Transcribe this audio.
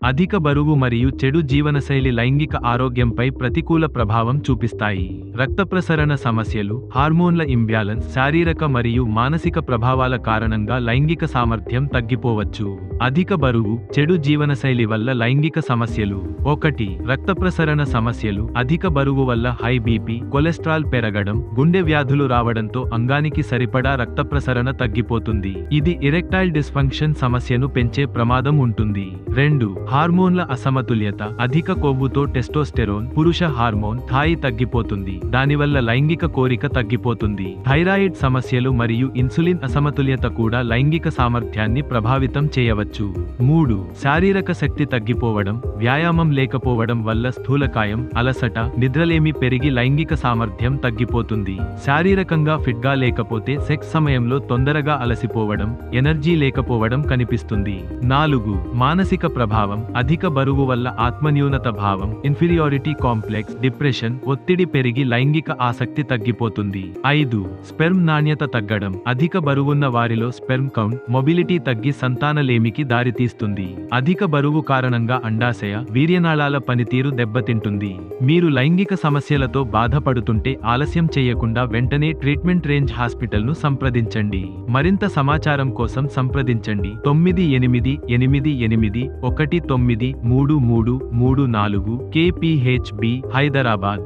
అధిక బరువు మరియు చెడు జీవనశైలి లైంగిక ఆరోగ్యంపై ప్రతికూల ప్రభావం చూపిస్తాయి. రక్త ప్రసరణ సమస్యలు, హార్మోన్ల ఇంబ్యాలెన్స్, శారీరక మరియు మానసిక ప్రభావాల కారణంగా లైంగిక సామర్థ్యం తగ్గిపోవచ్చు. అధిక బరువు, చెడు జీవనశైలి వల్ల లైంగిక సమస్యలు. 1. రక్త ప్రసరణ సమస్యలు. అధిక బరువు వల్ల హై బీపీ, కొలెస్ట్రాల్ పెరగడం, గుండె వ్యాధులు రావడంతో అంగానికి సరిపడా రక్త ప్రసరణ తగ్గిపోతుంది. ఇది ఎరెక్టైల్ డిస్ఫంక్షన్ సమస్యను పెంచే ప్రమాదం ఉంటుంది. 2. హార్మోన్ల అసమతుల్యత. అధిక కొవ్వుతో టెస్టోస్టెరోన్, పురుష హార్మోన్ స్థాయి తగ్గిపోతుంది. దానివల్ల లైంగిక కోరిక తగ్గిపోతుంది. థైరాయిడ్ సమస్యలు మరియు ఇన్సులిన్ అసమతుల్యత కూడా లైంగిక సామర్థ్యాన్ని ప్రభావితం చేయవచ్చు. 3. శారీరక శక్తి తగ్గిపోవడం. వ్యాయామం లేకపోవడం వల్ల స్థూలకాయం, అలసట, నిద్రలేమి పెరిగి లైంగిక సామర్థ్యం తగ్గిపోతుంది. శారీరకంగా ఫిట్గా లేకపోతే సెక్స్ సమయంలో తొందరగా అలసిపోవడం, ఎనర్జీ లేకపోవడం కనిపిస్తుంది. 4. మానసిక ప్రభావం. అధిక బరువు వల్ల ఆత్మన్యూనత భావం, ఇన్ఫీరియారిటీ కాంప్లెక్స్, డిప్రెషన్, ఒత్తిడి పెరిగి లైంగిక ఆసక్తి తగ్గిపోతుంది. 5. స్పెర్మ్ నాణ్యత తగ్గడం. అధిక బరువున్న వారిలో స్పెర్మ్ కౌంట్, మొబిలిటీ తగ్గి సంతానలేమికి దారితీస్తుంది. అధిక బరువు కారణంగా అండాశయ, వీర్యనాళాల పనితీరు దెబ్బతింటుంది. మీరు లైంగిక సమస్యలతో బాధపడుతుంటే ఆలస్యం చేయకుండా వెంటనే ట్రీట్మెంట్ రేంజ్ హాస్పిటల్ను సంప్రదించండి. మరింత సమాచారం కోసం సంప్రదించండి 9888193334 KPHB, హైదరాబాద్.